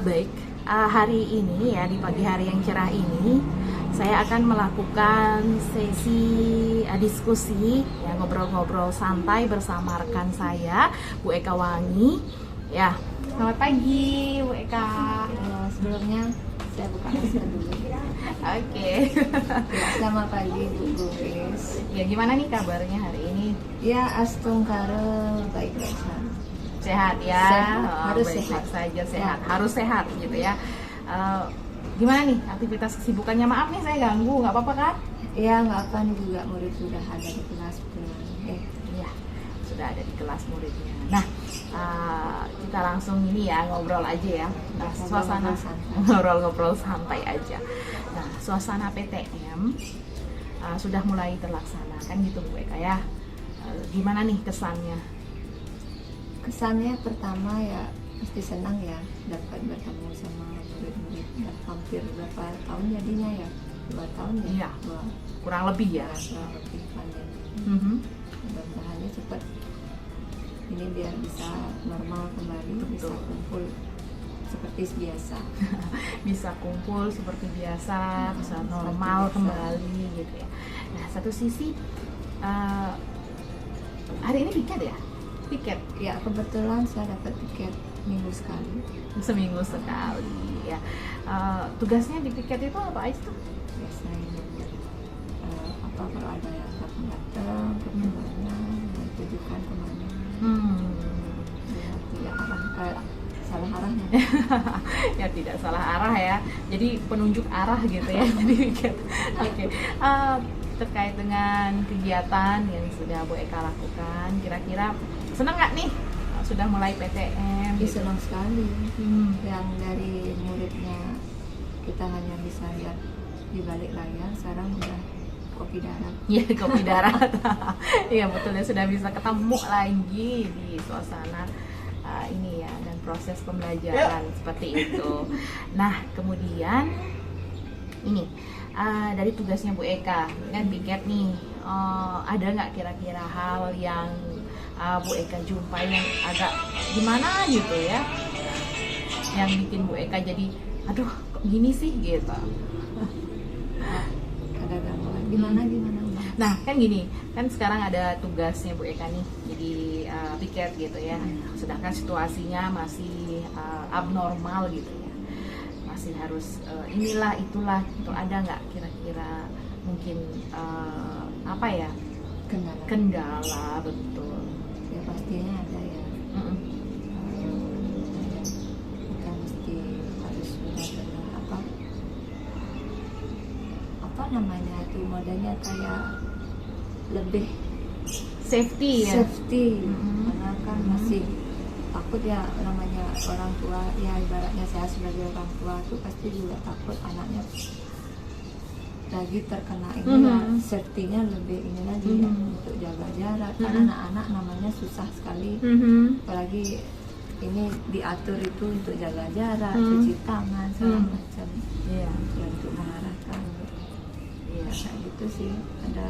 Baik, hari ini ya, di pagi hari yang cerah ini saya akan melakukan sesi diskusi ya, ngobrol-ngobrol santai bersama rekan saya Bu Eka Wangi ya. Selamat pagi Bu Eka. Sebelumnya saya buka masker dulu. Oke. Ya, selamat pagi Bu Guris. Ya, gimana nih kabarnya hari ini? Ya, astungkara baik-baik saja. Sehat ya. Sehat, harus baik-baik sehat. saja, sehat. Ya. Harus sehat gitu ya. Gimana nih aktivitas kesibukannya? Maaf nih saya ganggu, nggak apa-apa kan? Ya, nggak apa nih, juga murid sudah ada di kelas. Iya, sudah ada di kelas muridnya. Nah, kita langsung ini ya, ngobrol aja ya. Nah, suasana ngobrol-ngobrol santai aja. Nah, suasana PTM sudah mulai terlaksana kan gitu Bu Eka ya. Gimana nih kesannya? Kesannya pertama ya pasti senang ya dapat bertemu sama murid-murid yang hampir berapa tahun jadinya ya, 2 tahun ya. Iya, kurang lebih ya. Kurang lebih pandemi. Mudah-mudahan cepat ini biar bisa normal kembali. Betul. Bisa kumpul seperti biasa. Bisa kumpul seperti biasa, bisa normal biasa. kembali gitu ya. Nah, satu sisi hari ini tiket Ya, kebetulan saya dapat tiket minggu sekali. seminggu sekali ya. Tugasnya di tiket itu apa aja tuh? Biasanya apa kalau ada yang datang kemana, tujukan kemana. Ya, tidak salah arahnya. Ya, tidak salah arah ya. Jadi penunjuk arah gitu ya di tiket. Oke. Terkait dengan kegiatan yang sudah Bu Eka lakukan, kira-kira senang nggak nih sudah mulai PTM? Ya, senang sekali. Hmm. Yang dari muridnya kita hanya bisa lihat di balik layar, sekarang udah kopi darat. Iya, kopi darat. Iya, betul ya, sudah bisa ketemu lagi di suasana ini ya, dan proses pembelajaran seperti itu. Nah, kemudian ini dari tugasnya Bu Eka kan piket nih, ada nggak kira-kira hal yang Bu Eka jumpai yang agak gimana gitu ya, yang bikin Bu Eka jadi aduh kok gini sih gitu? Ada gangguan gimana. Nah, kan gini, kan sekarang ada tugasnya Bu Eka nih, jadi piket gitu ya. Sedangkan situasinya masih abnormal gitu ya, masih harus inilah itulah. Itu ada nggak kira-kira mungkin apa ya, kendala betul? Ya pastinya ada ya. Kita mesti harus benar-benar apa namanya itu modelnya kayak lebih Safety ya. Karena kan masih takut ya, namanya orang tua ya, ibaratnya saya sebagai orang tua tuh pasti juga takut anaknya lagi terkena ini ya, safety-nya lebih ini lagi ya, untuk jaga jarak. Karena anak-anak namanya susah sekali, apalagi ini diatur itu untuk jaga jarak, cuci tangan segala macam. Iya. Ya, untuk mengarahkan. Ya, kayak gitu sih, ada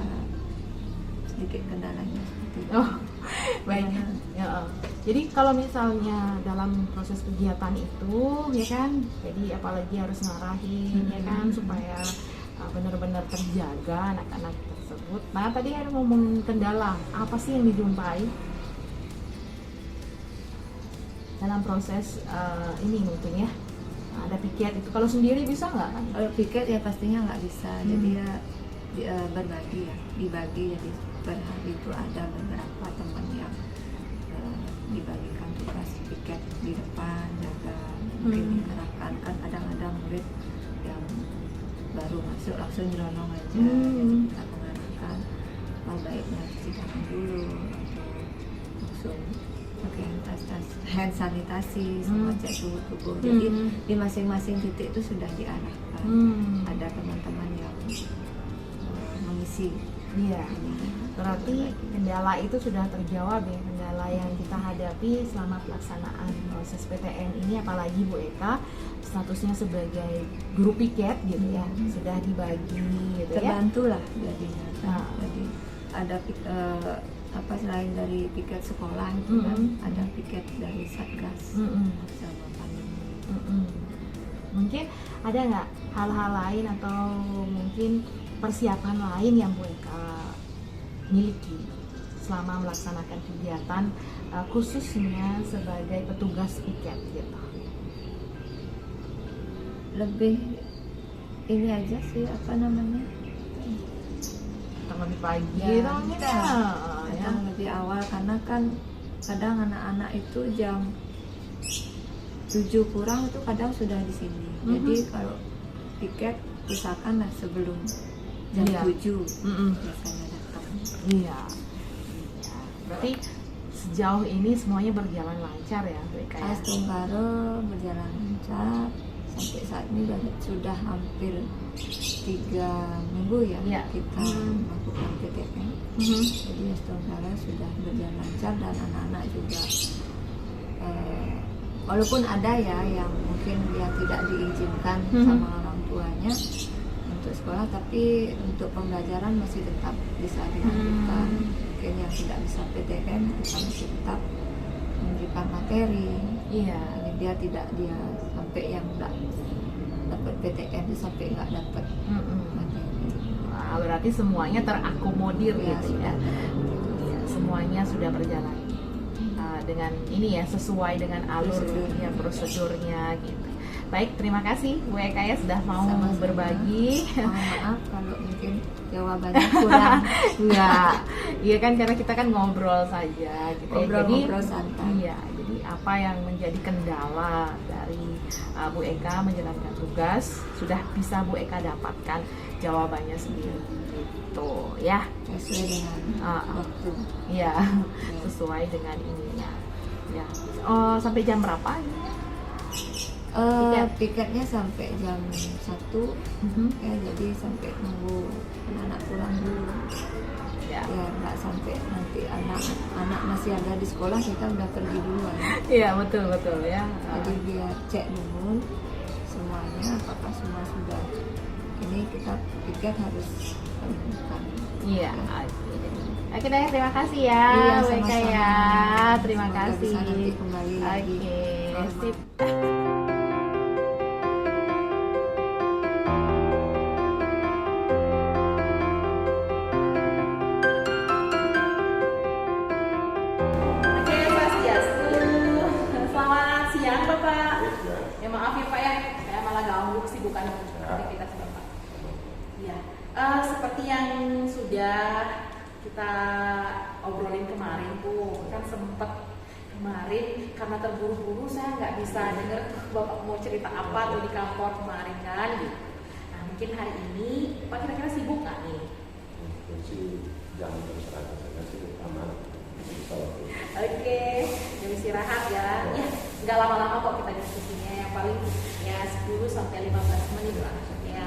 sedikit kendalanya seperti itu. Oh, baik. Ya. Jadi kalau misalnya dalam proses kegiatan itu ya kan, jadi apalagi harus ngarahin ya kan, supaya benar-benar terjaga anak-anak tersebut. Nah, tadi ada ngomong kendala, apa sih yang dijumpai dalam proses ini mungkin ya? Ada piket itu, kalau sendiri bisa nggak? Kalau piket ya pastinya nggak bisa. Jadi ya berbagi ya, dibagi. Jadi per hari itu ada beberapa teman yang dibagikan tugas piket di depan, jaga, mungkin diarahkan. Kan kadang-kadang murid yang baru masuk langsung nyelonong aja. Jadi kita mengarahkan, baiknya cuci tangan dulu atau langsung pakai hand sanitasi sama cek suhu tubuh. Jadi di masing-masing titik itu sudah diarahkan. Ada teman-teman yang mengisi. Iya. Berarti kendala itu sudah terjawab ya, kendala yang kita hadapi selama pelaksanaan proses PTM ini, apalagi Bu Eka statusnya sebagai guru piket gitu ya, sudah dibagi gitu ya. Terbantu lah jadinya. Jadi ada selain dari piket sekolah itu kan ada piket dari Satgas sama pandemi. Mungkin ada nggak hal-hal lain atau mungkin persiapan lain yang Bu Eka miliki selama melaksanakan kegiatan khususnya sebagai petugas piket gitu? Lebih ini aja sih, apa namanya, Datang lebih pagi Ya, dong ya. kadang lebih awal, karena kan kadang anak-anak itu jam 7 kurang itu kadang sudah di sini. Jadi kalau piket usahakan lah sebelum jam Iya. 7 Mm-mm. biasanya datang. Iya. Iya. Berarti sejauh ini semuanya berjalan lancar ya Bu Eka ya? As Tunggaro berjalan lancar sampai saat ini sudah hampir 3 minggu ya Iya. kita melakukan PTM. Mhm. Jadi As Tunggaro sudah berjalan lancar dan anak-anak juga walaupun ada ya yang mungkin dia tidak diizinkan sama orang tuanya untuk sekolah, tapi untuk pembelajaran masih tetap bisa dilanjutkan. Mungkin yang tidak bisa PTM kita masih tetap memberikan materi. Iya. Jadi dia sampai yang nggak dapat PTM itu sampai nggak dapat materi. Wah, berarti semuanya terakomodir Ya, gitu ya. Iya, semuanya sudah berjalan dengan ini ya, sesuai dengan alur ya, prosedurnya gitu. Baik, terima kasih Bu Eka ya sudah mau Sama-sama. berbagi. Mohon maaf kalau mungkin jawabannya kurang. Enggak, iya kan karena kita kan ngobrol saja gitu ya. Ngobrol-ngobrol santai. Iya, jadi apa yang menjadi kendala dari Bu Eka menjalankan tugas sudah bisa Bu Eka dapatkan jawabannya sendiri gitu ya. Sesuai dengan waktu. Iya, sesuai dengan ininya. Ya. Oh, sampai jam berapa? Piketnya sampai jam 1 ya, jadi sampai nunggu anak-anak pulang dulu Ya. ya, nggak sampai nanti anak masih ada di sekolah kita udah pergi duluan. Iya, betul ya. Jadi biar cek dulu semuanya apakah semua sudah ini, kita piket harus menemukan. Iya. Oke deh, terima kasih ya Iya, Bu Eka sama-sama. ya. Terima Semoga kasih. bisa nanti kembali lagi. Oke, sip. Oke, Swastiastu. Selamat siang Bapak. Ya maaf ya Pak ya, saya malah ganggu kesibukan aktivitas Bapak. Ya, seperti yang sudah kita obrolin kemarin tuh, kan sempet kemarin karena terburu-buru saya nggak bisa denger Bapak mau cerita apa tuh di kantor kemarin kan gitu. Nah mungkin hari ini Pak kira-kira sibuk nggak nih? Jangan terserah saya sih aman. Oke, jam istirahat ya. Ya, nggak lama-lama kok kita diskusinya, yang paling ya 10 sampai 15 menit lah ya.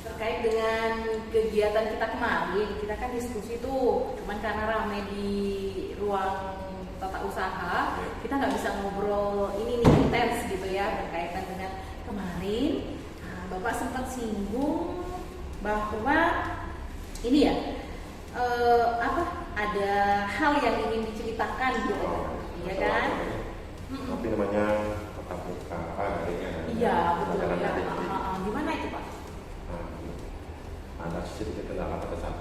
Terkait dengan kegiatan kita kemarin, kita kan diskusi tuh, cuman karena ramai di ruang tata usaha, kita nggak bisa ngobrol ini nih intens gitu ya berkaitan dengan kemarin. Nah, Bapak sempat singgung bahwa ini ya ada hal yang ingin diceritakan gitu, iya kan? Tapi namanya tetap muka adanya. Iya betul ya. Gimana itu Pak? Ada sedikit kendala pada saat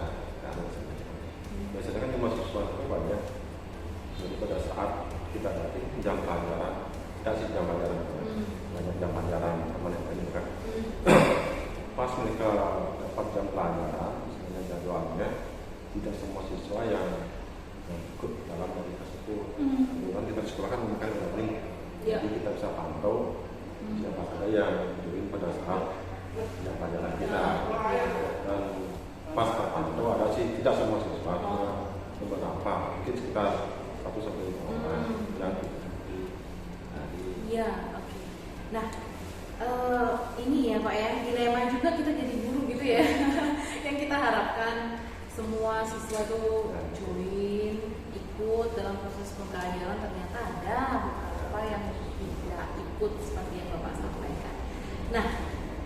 biasanya kan mahasiswa itu banyak. Jadi pada saat kita nanti jam pelajaran, kita sih jam pelajaran, banyak jam pelajaran mereka ini kan. Pas mereka dapat jam pelajaran, misalnya jadwalnya, tidak semua siswa yang ikut dalam komunitas itu. Kemudian kita di sekolah kan menggunakan learning, jadi kita bisa pantau siapa saja yang join pada saat jam pelajaran kita. Dan pas terpantau ada sih tidak semua siswa, beberapa, mungkin sekitar 1 sampai 5 orang yang diikuti. Iya, oke. Nah, ini ya Pak ya, dilema juga kita jadi guru gitu ya. Yang kita harapkan semua siswa itu join, ikut dalam proses pembelajaran, ternyata ada beberapa yang tidak ikut seperti yang Bapak sampaikan. Nah,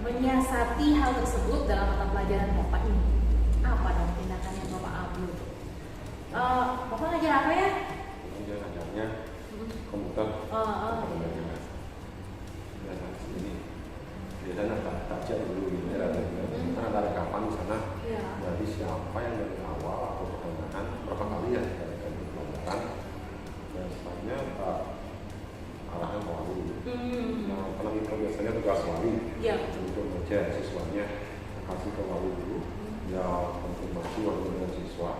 menyiasati hal tersebut dalam mata pelajaran Bapak ini, apa dong tindakan yang Bapak ambil? Bapak ngajar apa ya? Dia ngajarnya komputer. Biasa ini. Biasa baca dulu ini ratanya. Karena ada rekaman di sana. Iya. Jadi siapa yang dari awal atau pertengahan berapa kali ya kita akan pelajaran. Biasanya arahan wali. Nah, kalau itu biasanya tugas wali. Iya. Untuk ngecek siswanya kasih ke wali dulu. Ya konfirmasi wali dengan siswa.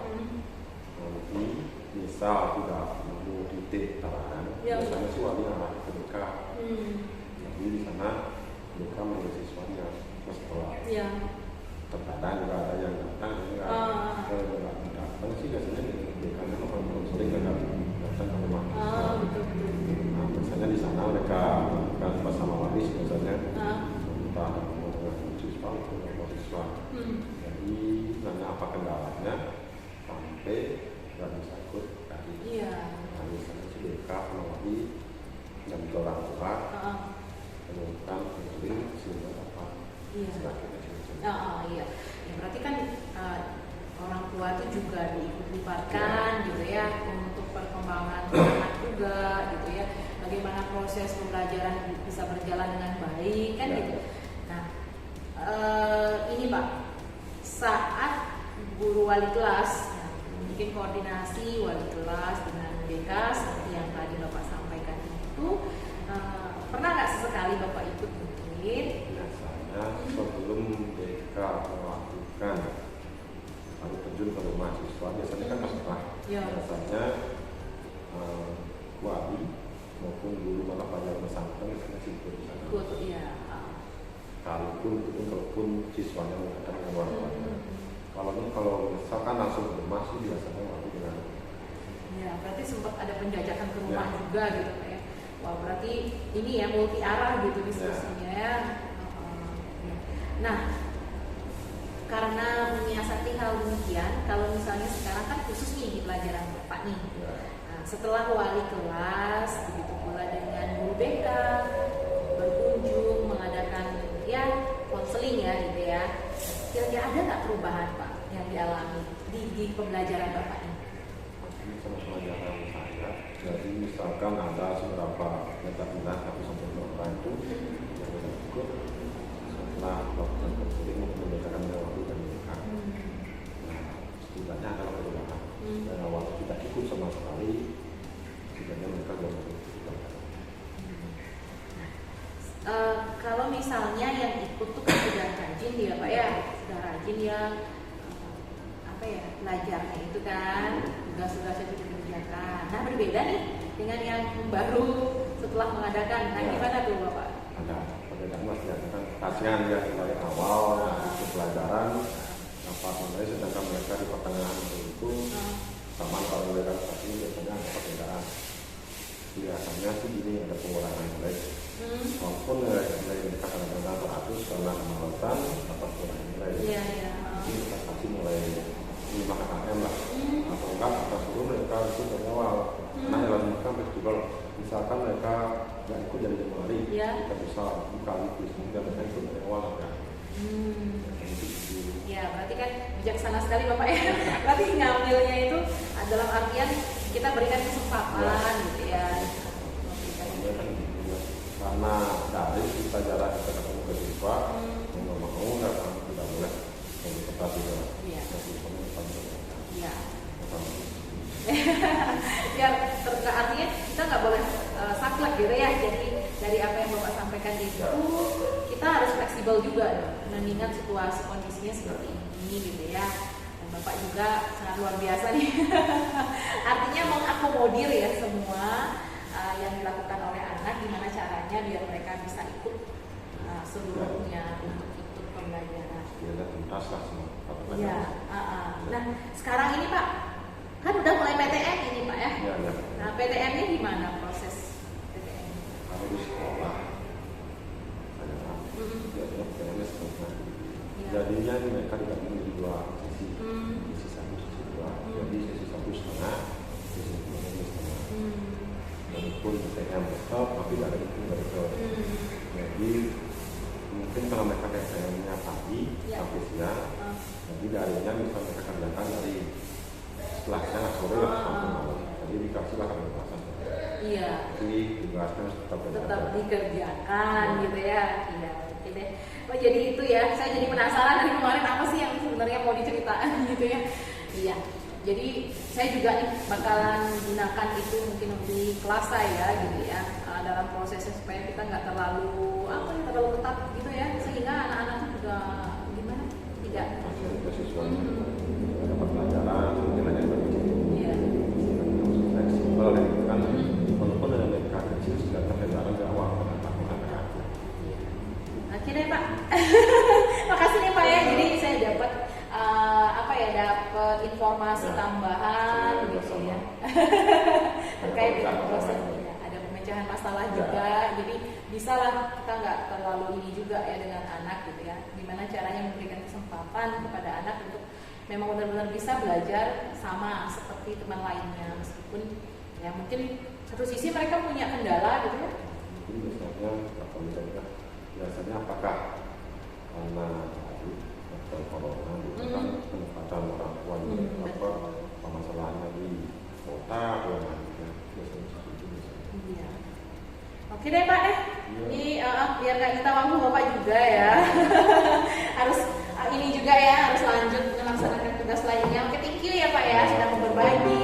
Nanti misal tidak menunggu titik arahan, biasanya sih wali arah ke BK. Jadi di sana BK menurut siswanya setelah terkadang juga ada yang datang, nggak datang sih biasanya BK nya sering nggak datang ke rumah siswa. Nah, biasanya di sana mereka kan bersama wali biasanya minta dengan siswa untuk siswa. Jadi nanya apa kendalanya sampai nggak bisa ikut tadi. Nah, misalnya si BK sama wali dan juga orang tua menemukan konseling sehingga dapat semakin Iya. Ya, berarti kan orang tua itu juga diikut-libatkan gitu ya untuk perkembangan anak juga gitu ya. Bagaimana proses pembelajaran bisa berjalan dengan baik kan gitu. Nah, ini Pak, saat guru wali kelas mungkin koordinasi wali kelas dengan BK seperti yang tadi Bapak sampaikan itu, pernah nggak sesekali Bapak ikut mungkin? Biasanya sebelum BK melakukan lalu terjun ke rumah siswa biasanya kan masalah. Biasanya wali maupun guru malah pelajaran pesantren biasanya ikut di sana. Kalaupun siswanya mengatakan dengan orang tuanya. Kalau misalkan langsung ke rumah sih biasanya wali dengan. Ya, berarti sempat ada penjajakan ke rumah juga gitu ya. Wah, berarti ini ya multi arah gitu diskusinya ya. Nah, karena menyiasati hal demikian, kalau misalnya sekarang kan khusus nih di pelajaran Bapak nih. Nah, setelah wali kelas, begitu pula dengan guru BK berkunjung mengadakan konseling ya gitu ya. Kira-kira ada nggak perubahan Pak yang dialami di pembelajaran Bapak ini? Ini sama pelajaran saya. Jadi misalkan ada beberapa minta tapi sampai berapa itu yang tidak ikut setelah melakukan konseling untuk membedakan waktu dan mereka. Nah, setidaknya adalah perubahan. Dan awal tidak ikut sama sekali, setidaknya mereka belum ikut. Kalau misalnya yang ikut tuh kan sudah rajin ya Pak ya, sudah rajin ya belajarnya itu kan, tugas-tugasnya sudah dikerjakan. Nah, berbeda nih dengan yang baru setelah mengadakan. Nah, gimana tuh Bapak? Ada perbedaan mas ya, kan kasihan ya dari awal untuk pelajaran mulai sedangkan mereka di pertengahan itu sama kalau mereka tadi biasanya ada perbedaan. Biasanya sih gini ada pengurangan nilai. Walaupun nilai mereka kadang-kadang teratus karena kemalasan dapat kurang nilai. Jadi kita kasih mulai 5 KKM lah. Atau enggak kita suruh mereka itu dari awal. Karena dalam mereka festival misalkan mereka nggak ikut dari Januari, kita bisa dikali dan mereka ikut dari awal kan. Ya, berarti kan bijaksana sekali Bapak ya. Berarti ngambilnya itu dalam artian kita berikan kesempatan gitu ya. Karena dari kita jalan kita ketemu ke siswa, mau nggak tidak boleh untuk tetap juga. Ya, artinya kita nggak boleh saklek gitu ya. Jadi dari apa yang Bapak sampaikan itu, kita harus fleksibel juga, mengingat situasi kondisinya seperti ini gitu ya. Dan Bapak juga sangat luar biasa nih. Artinya mengakomodir ya semua yang dilakukan oleh anak, gimana caranya biar mereka bisa ikut seluruhnya untuk ikut pembelajaran. Ya, tuntas lah semua. Ya, nah sekarang ini Pak, kan udah mulai PTM ini Pak ya. Nah PTM-nya gimana proses PTM? Kalau di sekolah, PTM-nya setengah. Jadinya mereka dibagi menjadi 2 sesi, sesi 1, sesi 2. Jadi sesi 1 setengah, sesi 2 setengah. Walaupun PTM tetap, tapi tidak ada itu dari itu. Jadi mungkin kalau mereka PTM-nya pagi sampai siang, jadi darinya misalnya mereka kerjakan dari setelah siang sore sampai malam. Jadi dikasihlah kebebasan. Iya. Jadi tugasnya tetap dikerjakan gitu ya. Iya, oke deh. Oh jadi itu ya. Saya jadi penasaran dari kemarin apa sih yang sebenarnya mau diceritakan gitu ya. Iya. Jadi saya juga nih bakalan gunakan itu mungkin di kelas saya gitu ya, dalam prosesnya supaya kita nggak terlalu ketat gitu ya, sehingga anak-anak juga gimana tidak siswanya dapat pelajaran mungkin aja iya. fleksibel ya kan, walaupun ada mereka kecil sudah terkenal dari awal anak-anak. Oke deh Pak. Makasih nih Pak ya. Jadi saya dapat dapat informasi tambahan gitu ya. Terkait dengan proses ya, ada pemecahan masalah juga. Jadi bisalah kita nggak terlalu ini juga ya dengan anak gitu ya. Gimana caranya memberikan kesempatan kepada anak untuk memang benar-benar bisa belajar sama seperti teman lainnya, meskipun ya mungkin satu sisi mereka punya kendala gitu ya. Biasanya apakah karena atau corona gitu kan penempatan orang tua permasalahannya di kota biasanya seperti itu. Iya. Oke deh Pak ini biar nggak kita waktu Bapak juga ya. Harus ini juga ya, harus lanjut melaksanakan tugas lainnya. Oke, thank you ya Pak ya sudah mau berbagi.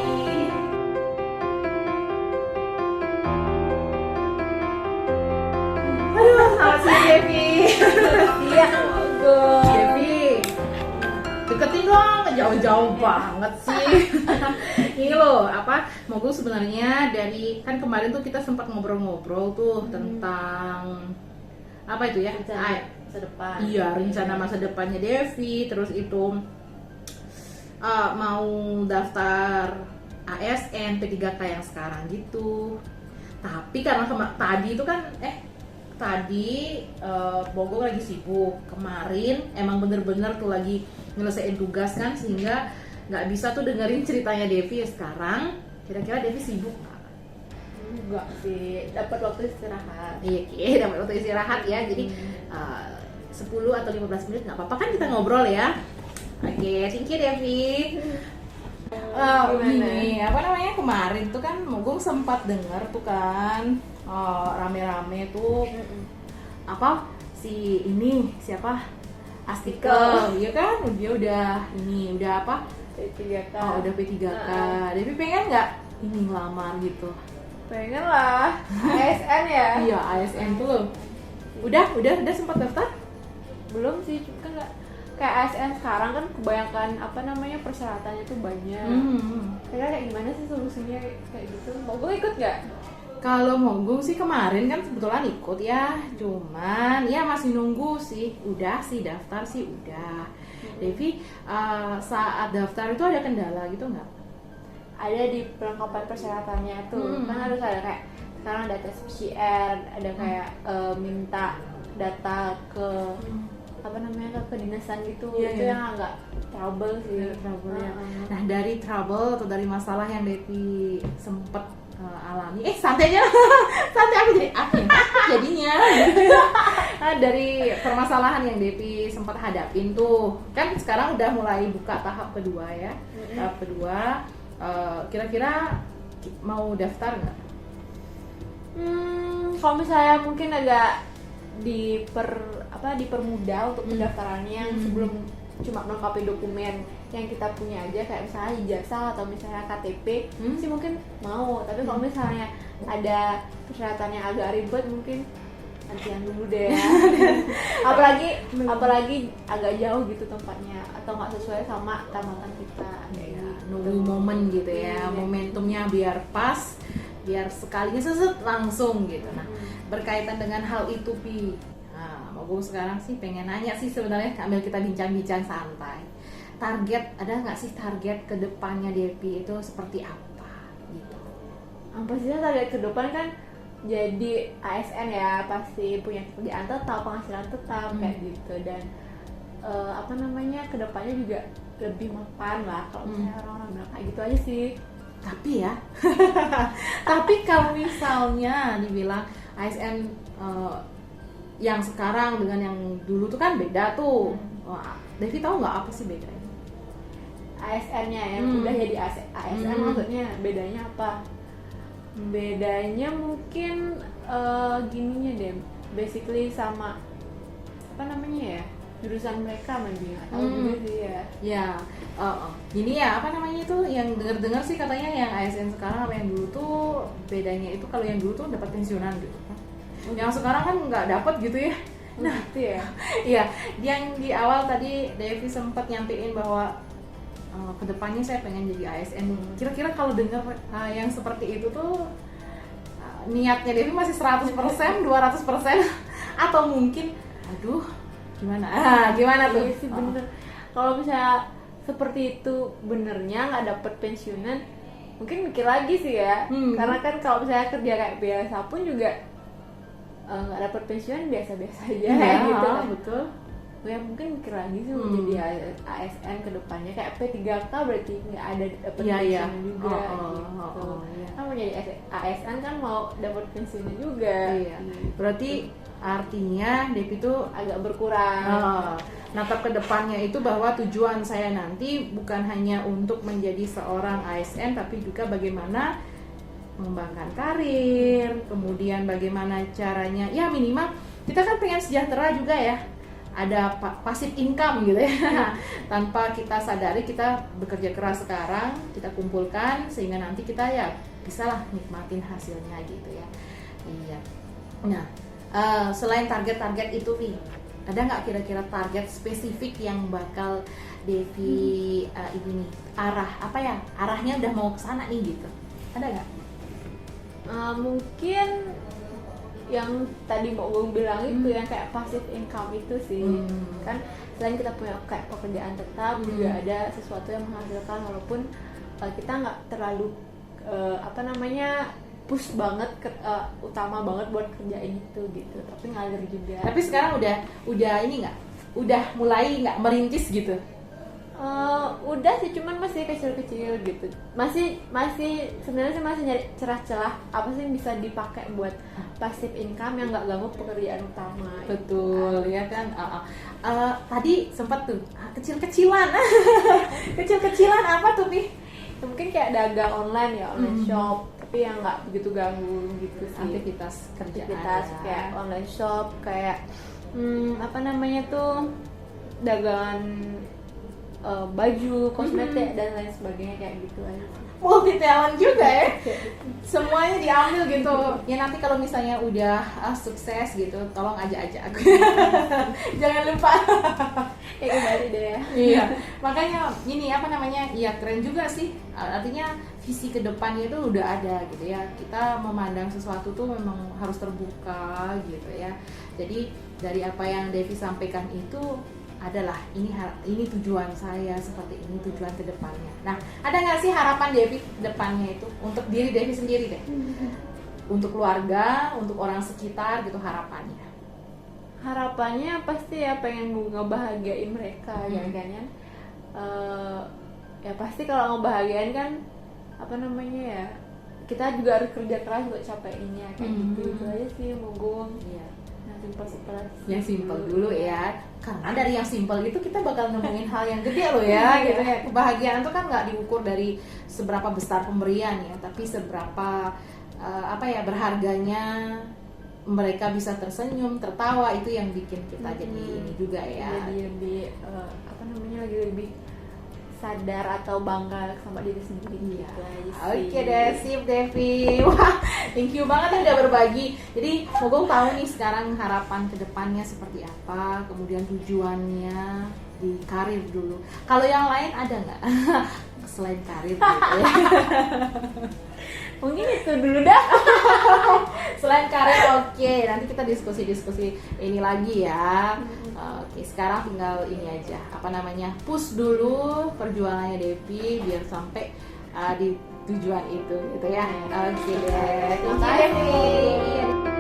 Selamat siang Devi. Iya, bagus. Devi, deketin dong, jauh-jauh banget sih. Ini loh, Mogul sebenarnya dari kan kemarin tuh kita sempat ngobrol-ngobrol tuh tentang apa itu ya? Masa depan. Iya, rencana masa depannya Devi, terus itu mau daftar ASN P3K yang sekarang gitu. Tapi karena tadi itu kan Bogor lagi sibuk. Kemarin emang bener-bener tuh lagi nyelesain tugas kan, sehingga nggak bisa tuh dengerin ceritanya Devi ya sekarang. Kira-kira Devi sibuk nggak? Enggak sih, dapat waktu istirahat. Iya, dapat waktu istirahat ya. Jadi 10 atau 15 menit nggak apa-apa kan kita ngobrol ya. Oke, thank you Devi. Gini, kemarin tuh kan Mogul sempat dengar tuh kan rame-rame tuh siapa Astikel, ya kan dia udah P3K. udah P3K. Devi pengen nggak ini ngelamar gitu? Pengen lah, ASN ya. Iya, ASN tuh loh. Udah sempat daftar? Belum sih, cuma kan nggak kayak ASN sekarang kan kebanyakan persyaratannya tuh banyak. Kira kayak gimana sih solusinya kayak gitu? Mau gue ikut nggak? Kalau Mogul sih kemarin kan kebetulan ikut ya, cuman ya masih nunggu sih. Udah sih daftar sih udah. Devi, saat daftar itu ada kendala gitu nggak? Ada di perlengkapan persyaratannya tuh kan harus ada kayak sekarang ada tes PCR, ada kayak minta data ke ke kedinasan gitu. Itu yang agak trouble sih. Ya. Nah, dari trouble atau dari masalah yang Devi sempet alami, santai aku jadi jadinya. Nah, dari permasalahan yang Devi sempat hadapin tuh, kan sekarang udah mulai buka tahap kedua ya. Tahap kedua, kira-kira mau daftar nggak? Kalau misalnya mungkin agak dipermudah untuk pendaftarannya yang sebelum cuma melengkapi dokumen yang kita punya aja kayak misalnya ijazah atau misalnya KTP sih mungkin mau. Tapi kalau misalnya ada persyaratannya agak ribet mungkin nantian dulu deh ya. apalagi agak jauh gitu tempatnya atau nggak sesuai sama tamatan kita nunggu momen gitu ya, momentumnya biar pas, biar sekalinya langsung gitu. Nah, berkaitan dengan hal itu Pi, Mogul sekarang sih pengen nanya sih sebenarnya, sambil kita bincang-bincang santai, ada nggak sih target kedepannya Devi itu seperti apa gitu? Pastinya target ke depan kan jadi ASN ya, pasti punya pekerjaan tetap, penghasilan tetap kayak gitu, dan kedepannya juga lebih mapan lah kalau misalnya orang-orang bilang kayak gitu aja sih. Tapi kalau misalnya dibilang ASN yang sekarang dengan yang dulu tuh kan beda tuh. Devi tahu nggak apa sih bedanya? ASN-nya yang udah jadi ASN maksudnya bedanya apa? Bedanya mungkin gininya deh, basically sama jurusan mereka maybe, nggak tahu Hmm. juga sih ya. Ya, gini ya, apa namanya itu yang dengar-dengar sih katanya yang ASN sekarang sama yang dulu tuh bedanya itu kalau yang dulu tuh dapat pensiunan gitu kan. Yang sekarang kan nggak dapat gitu ya. Nah itu ya. Iya, yang di awal tadi Devi sempat nyampein bahwa kedepannya saya pengen jadi ASN. Kira-kira kalau dengar yang seperti itu tuh niatnya Devi masih 100%, 200% atau mungkin aduh gimana? Gimana tuh? Iya sih bener. Kalau misalnya seperti itu benernya nggak dapet pensiunan, mungkin mikir lagi sih ya. Karena kan kalau misalnya kerja kayak biasa pun juga nggak dapet pensiunan biasa-biasa aja gitu kan. Betul. Ya mungkin mikir lagi sih mau jadi ASN ke depannya kayak P3K berarti nggak ada dapet Iya, iya. pensiunan juga gitu. Iya. Kan mau jadi ASN kan mau dapet pensiunnya juga. Iya. Berarti artinya Devi tuh Agak berkurang. natap ke depannya itu bahwa tujuan saya nanti bukan hanya untuk menjadi seorang ASN tapi juga bagaimana mengembangkan karir, kemudian bagaimana caranya ya minimal kita kan pengen sejahtera juga ya, ada passive income gitu ya. Tanpa kita sadari kita bekerja keras sekarang, kita kumpulkan sehingga nanti kita ya bisalah nikmatin hasilnya gitu ya. Iya. Nah, selain target-target itu Vi, ada nggak kira-kira target spesifik yang bakal Devi ini nih arahnya udah mau ke sana nih gitu, ada nggak? Mungkin yang tadi mau gue bilang itu yang kayak passive income itu sih. Kan selain kita punya kayak pekerjaan tetap, juga ada sesuatu yang menghasilkan walaupun kita nggak terlalu push banget utama banget buat kerjain itu gitu, tapi ngalir juga. Tapi sekarang udah ini nggak, udah mulai nggak merintis gitu? Udah sih, cuman masih kecil-kecil gitu. Masih sebenarnya sih masih nyari celah-celah apa sih yang bisa dipakai buat passive income yang nggak ganggu pekerjaan utama. Betul ya kan. Tadi sempat tuh kecil-kecilan. Kecil-kecilan apa tuh Pi? Mungkin kayak dagang online ya, online shop, tapi yang nggak begitu ganggu gitu sih. Aktivitas kerjaan Kayak online shop, kayak dagangan baju, kosmetik dan lain sebagainya kayak gitu aja. multi talent juga ya, semuanya diambil gitu ya. Nanti kalau misalnya udah sukses gitu, tolong ajak aku. Jangan lupa. Ya kembali deh ya. Iya, makanya ini ya keren juga sih. Artinya visi kedepannya itu udah ada gitu ya. Kita memandang sesuatu tuh memang harus terbuka gitu ya. Jadi dari apa yang Devi sampaikan itu adalah ini tujuan saya, seperti ini tujuan kedepannya. Nah, ada nggak sih harapan Devi depannya itu untuk diri Devi sendiri deh, untuk keluarga, untuk orang sekitar gitu, harapannya? Harapannya pasti ya pengen ngebahagiain mereka ya kan ya. Ya pasti kalau ngebahagiain kan kita juga harus kerja keras buat capainya kayak gitu. Itu aja sih monggo. Iya. Yang simpel dulu ya, karena dari yang simpel itu kita bakal nemuin hal yang gede loh ya. Gitu ya. Kebahagiaan itu kan nggak diukur dari seberapa besar pemberian ya, tapi seberapa berharganya mereka bisa tersenyum, tertawa, itu yang bikin kita jadi ini juga ya. Jadi lebih sadar atau bangga sama diri sendiri. Iya. Gitu aja sih. Oke deh, sip Devi. Wah, thank you banget ya udah berbagi. Jadi Mogong tahu nih sekarang harapan kedepannya seperti apa, kemudian tujuannya di karir dulu. Kalau yang lain ada nggak selain karir gitu ya? Mungkin itu dulu dah. Selain karir oke, nanti kita diskusi ini lagi ya. Oke, sekarang tinggal ini aja, push dulu perjuangannya Devi biar sampai di tujuan itu gitu ya. Oke deh, terima kasih Devi.